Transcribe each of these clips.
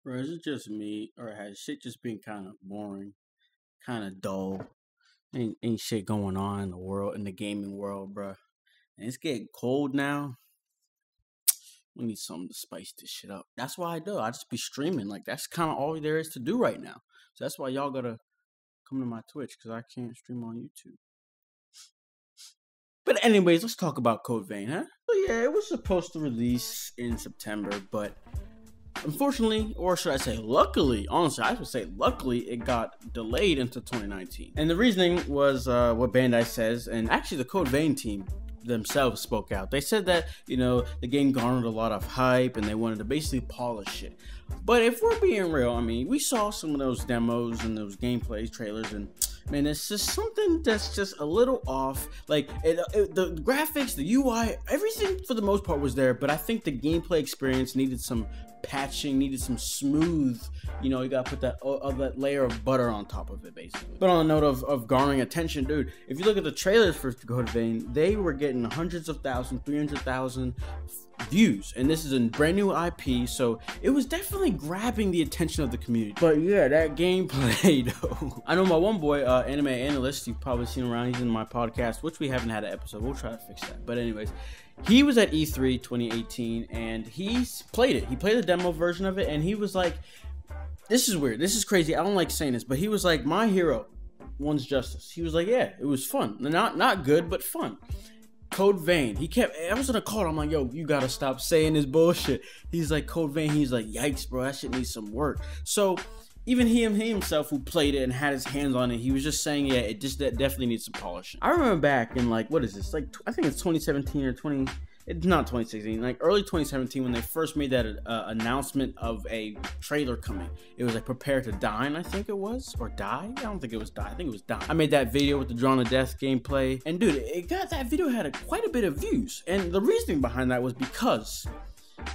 Bro, is it just me, or has shit just been kind of boring, kind of dull? Ain't shit going on in the world, in the gaming world, bro. And it's getting cold now. We need something to spice this shit up. That's why I do. I just be streaming. Like, that's kind of all there is to do right now. So that's why y'all gotta come to my Twitch, because I can't stream on YouTube. But anyways, let's talk about Code Vein, huh? So yeah, it was supposed to release in September, but unfortunately, or should I say luckily, honestly, I should say luckily, it got delayed into 2019. And the reasoning was what Bandai says, and actually the Code Vein team themselves spoke out. They said that, the game garnered a lot of hype and they wanted to basically polish it. But if we're being real, I mean, we saw some of those demos and those gameplay trailers, and man, it's just something that's just a little off. Like, the graphics, the UI, everything for the most part was there, but I think the gameplay experience needed some patching, needed some smooth, you gotta put that layer of butter on top of it, basically. But on the note of garnering attention, dude, if you look at the trailers for Code Vein, they were getting hundreds of thousands, 300,000 views, and this is a brand new IP, so it was definitely grabbing the attention of the community. But yeah, that gameplay though. I know my one boy, anime analyst, you've probably seen him around, he's in my podcast, which we haven't had an episode. We'll try to fix that. But anyways, he was at E3 2018 and he played it. He played the demo version of it, and he was like, this is weird, this is crazy, I don't like saying this, but he was like, my hero wants justice. He was like, yeah, it was fun, not good, but fun. Code Vein, I was gonna call him, I'm like, yo, you gotta stop saying this bullshit. He's like, Code Vein, he's like, yikes, bro, that shit needs some work. So even he himself, who played it and had his hands on it, he was just saying, yeah, that definitely needs some polishing. I remember back in, like, what is this, like, I think it's 2017 or it's not 2016, like early 2017, when they first made that announcement of a trailer coming. It was like Prepare to Dine, I think it was, or Die. I don't think it was Die. I think it was Die. I made that video with the Drawn to Death gameplay, and dude, that video had quite a bit of views. And the reasoning behind that was because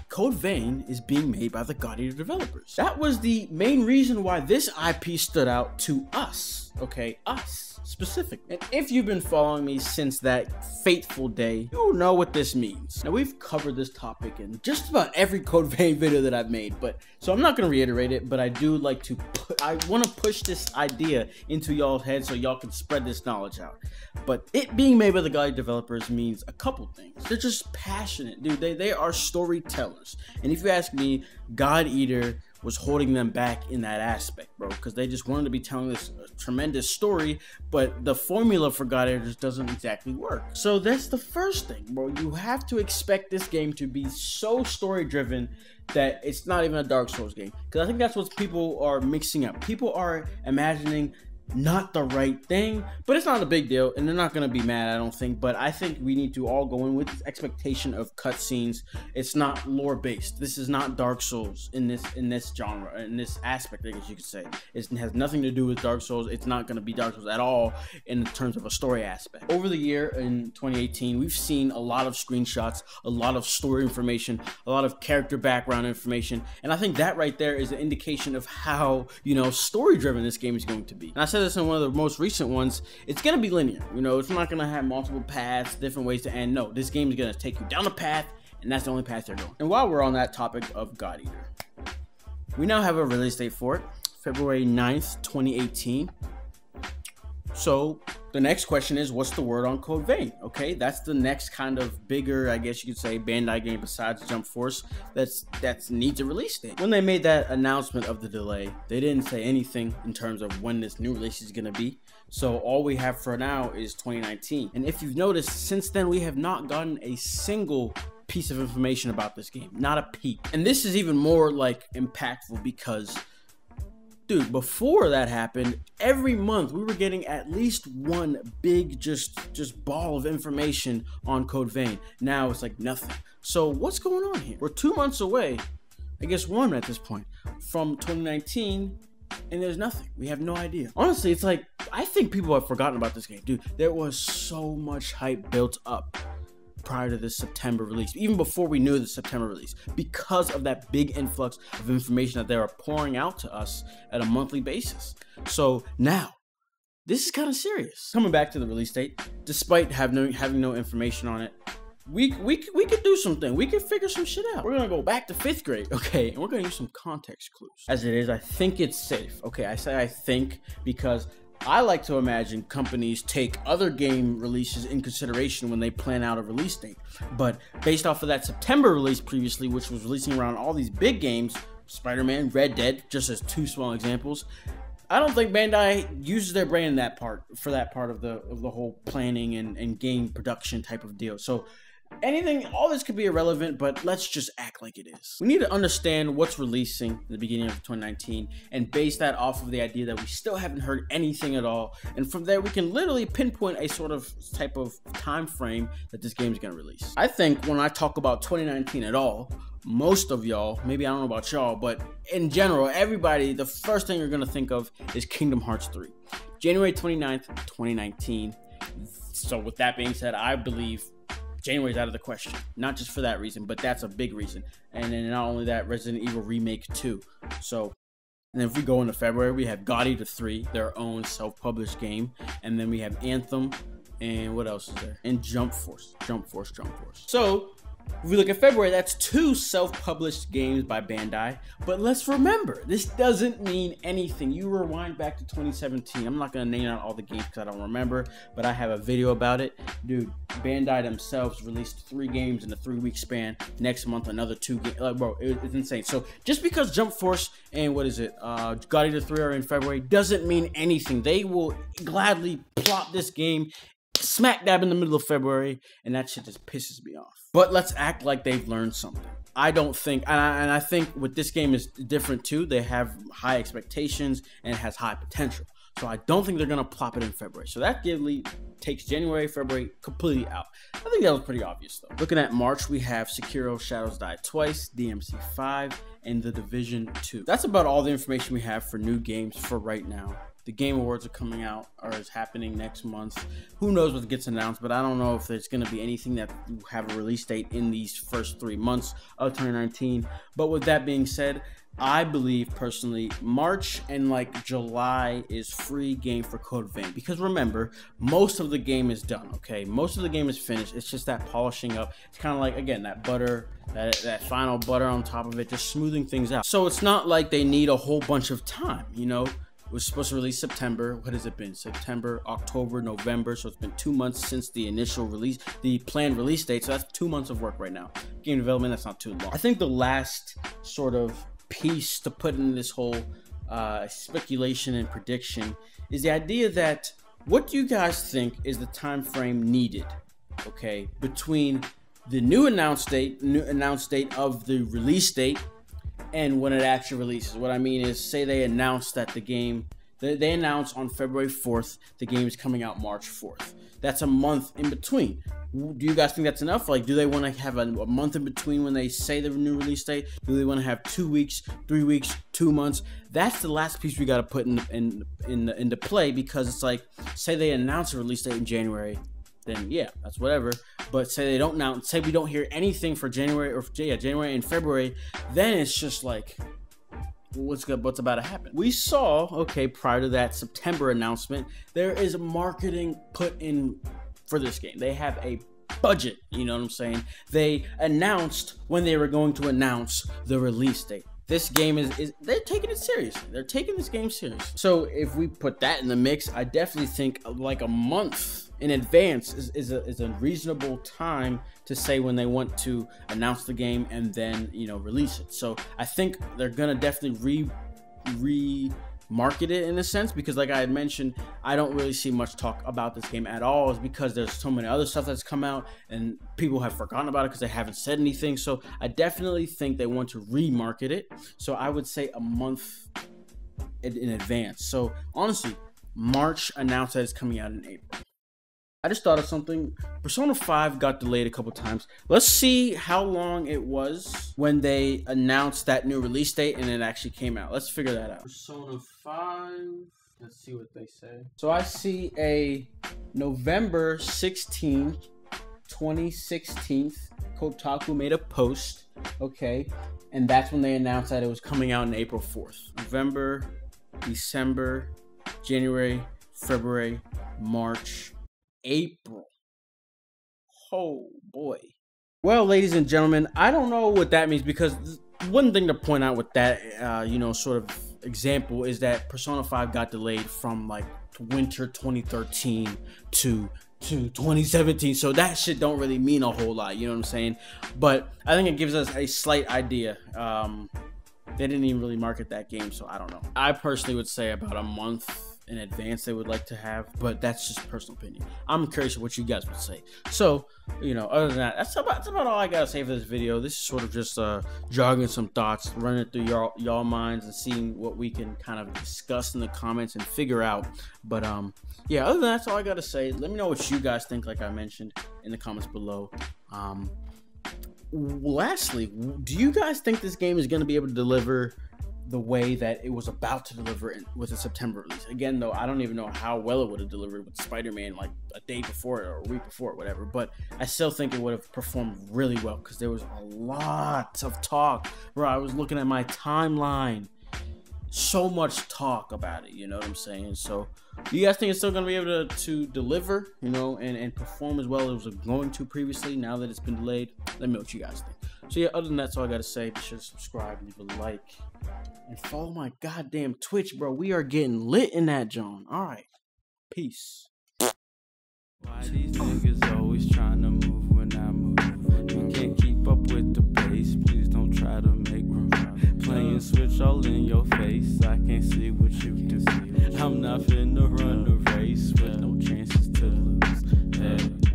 Code Vein is being made by the God Eater developers. That was the main reason why this IP stood out to us. Okay, us specific. And if you've been following me since that fateful day, you'll know what this means. Now, we've covered this topic in just about every Code Vein video that I've made, so I'm not going to reiterate it, but I do like to I want to push this idea into y'all's heads so y'all can spread this knowledge out. But it being made by the God Eater developers means a couple things. They're just passionate, dude. They are storytellers. And if you ask me, God Eater was holding them back in that aspect, bro, because they just wanted to be telling this tremendous story, but the formula for God Eaters doesn't exactly work. So that's the first thing, bro. You have to expect this game to be so story driven that it's not even a Dark Souls game, because I think that's what people are mixing up. People are imagining not the right thing, but it's not a big deal, and they're not going to be mad, I don't think. But I think we need to all go in with this expectation of cutscenes. It's not lore based. This is not Dark Souls in this genre, in this aspect, I guess you could say. It has nothing to do with Dark Souls. It's not going to be Dark Souls at all in terms of a story aspect. Over the year in 2018, we've seen a lot of screenshots, a lot of story information, a lot of character background information, and I think that right there is an indication of how, story driven this game is going to be. And I said this in one of the most recent ones, it's going to be linear. It's not going to have multiple paths, different ways to end. No, this game is going to take you down a path, and that's the only path they're going. And while we're on that topic of God Eater, we now have a release date for it, February 9th, 2018. So the next question is, what's the word on Code Vein? Okay, that's the next kind of bigger, I guess you could say, Bandai game besides Jump Force that's needs a release date. When they made that announcement of the delay, they didn't say anything in terms of when this new release is gonna be. So all we have for now is 2019. And if you've noticed, since then we have not gotten a single piece of information about this game, not a peep. And this is even more like impactful because, dude, before that happened, every month we were getting at least one big just ball of information on Code Vein. Now it's like nothing. So what's going on here? We're 2 months away, I guess one at this point, from 2019, and there's nothing. We have no idea. Honestly, it's like, I think people have forgotten about this game. Dude, there was so much hype built up prior to this September release, even before we knew the September release, because of that big influx of information that they are pouring out to us at a monthly basis. So now, this is kind of serious. Coming back to the release date, despite having no information on it, we could do something. We could figure some shit out. We're gonna go back to 5th grade, okay? And we're gonna use some context clues. As it is, I think it's safe. Okay, I say I think because I like to imagine companies take other game releases in consideration when they plan out a release date. But based off of that September release previously, which was releasing around all these big games, Spider-Man, Red Dead, just as 2 small examples, I don't think Bandai uses their brain in that part for that part of the whole planning and game production type of deal. So all this could be irrelevant, but let's just act like it is. We need to understand what's releasing in the beginning of 2019 and base that off of the idea that we still haven't heard anything at all. And from there, we can literally pinpoint a sort of type of time frame that this game is going to release. I think when I talk about 2019 at all, most of y'all, maybe I don't know about y'all, but in general, everybody, the first thing you're going to think of is Kingdom Hearts 3. January 29th, 2019. So with that being said, I believe January's out of the question. Not just for that reason, but that's a big reason. And then not only that, Resident Evil Remake 2. So, and then if we go into February, we have God Eater 3, their own self-published game. And then we have Anthem, and what else is there? And Jump Force. So, if we look at February, that's 2 self-published games by Bandai. But let's remember, this doesn't mean anything. You rewind back to 2017. I'm not going to name out all the games because I don't remember, but I have a video about it. Dude, Bandai themselves released 3 games in a 3-week span. Next month, another 2 games. Bro, it's insane. So just because Jump Force and God Eater 3 are in February doesn't mean anything. They will gladly plop this game smack dab in the middle of February, and that shit just pisses me off. But let's act like they've learned something. I don't think, and I think with this game is different too. They have high expectations and it has high potential. So I don't think they're gonna plop it in February. So that takes January, February completely out. I think that was pretty obvious though. Looking at March, we have Sekiro Shadows Die Twice, DMC 5, and The Division 2. That's about all the information we have for new games for right now. The Game Awards are coming out, or is happening next month. Who knows what gets announced, but I don't know if there's going to be anything that will have a release date in these first 3 months of 2019. But with that being said, I believe personally March and like July is free game for Code Vein, because remember, most of the game is done, okay? Most of the game is finished. It's just that polishing up. It's kind of like, again, that butter, that final butter on top of it, just smoothing things out. So it's not like they need a whole bunch of time, you know? It was supposed to release September. What has it been? September, October, November. So it's been 2 months since the initial release, the planned release date. So that's 2 months of work right now. Game development, that's not too long. I think the last sort of piece to put in this whole speculation and prediction is the idea that what do you guys think is the time frame needed, okay, between the new announced date of the release date and when it actually releases. What I mean is, say they announce that the game, they announce on February 4th, the game is coming out March 4th. That's a month in between. Do you guys think that's enough? Like, do they want to have a month in between when they say the new release date? Do they want to have 2 weeks, 3 weeks, 2 months? That's the last piece we got to put into play, because it's like, say they announce a release date in January, then yeah, that's whatever. But say they don't announce, say we don't hear anything for January January and February, then it's just like, what's about to happen? We saw, okay, prior to that September announcement, there is marketing put in for this game. They have a budget, you know what I'm saying? They announced when they were going to announce the release date. This game is they're taking it seriously. They're taking this game seriously. So if we put that in the mix, I definitely think like a month in advance is a reasonable time to say when they want to announce the game and then, you know, release it. So I think they're gonna definitely re-market it in a sense, because like I had mentioned, I don't really see much talk about this game at all, is because there's so many other stuff that's come out and people have forgotten about it because they haven't said anything. So I definitely think they want to re-market it. So I would say a month in advance. So honestly, March announced that it's coming out in April. I just thought of something. Persona 5 got delayed a couple times. Let's see how long it was when they announced that new release date and it actually came out. Let's figure that out. Persona 5. Let's see what they say. So I see a November 16th, 2016. Kotaku made a post. Okay. And that's when they announced that it was coming out on April 4th. November, December, January, February, March, April. Oh boy. Well, ladies and gentlemen, I don't know what that means, because one thing to point out with that, sort of example is that Persona 5 got delayed from like winter 2013 to 2017. So that shit don't really mean a whole lot. You know what I'm saying? But I think it gives us a slight idea. They didn't even really market that game, so I don't know. I personally would say about a month in advance they would like to have, but that's just personal opinion. I'm curious what you guys would say. So, other than that, that's about all I gotta say for this video. This is sort of just jogging some thoughts, running through y'all minds and seeing what we can kind of discuss in the comments and figure out. But yeah, other than that, that's all I gotta say. Let me know what you guys think, like I mentioned, in the comments below. Lastly, do you guys think this game is going to be able to deliver the way that it was about to deliver with a September release? Again, though, I don't even know how well it would have delivered with Spider-Man like a day before or a week before, or whatever. But I still think it would have performed really well, because there was a lot of talk. Bro, I was looking at my timeline. So much talk about it, you know what I'm saying? So, do you guys think it's still going to be able to deliver, and perform as well as it was going to previously, now that it's been delayed? Let me know what you guys think. So, yeah, other than that, that's all I got to say. Be sure to subscribe, leave a like, and follow my goddamn Twitch, bro. We are getting lit in that, John. All right. Peace. Why these niggas always trying to move when I move? You can't keep up with the pace. Please don't try to make room. Playing switch all in your face. I can't see what you do. I'm not finna run the race with no chances to lose.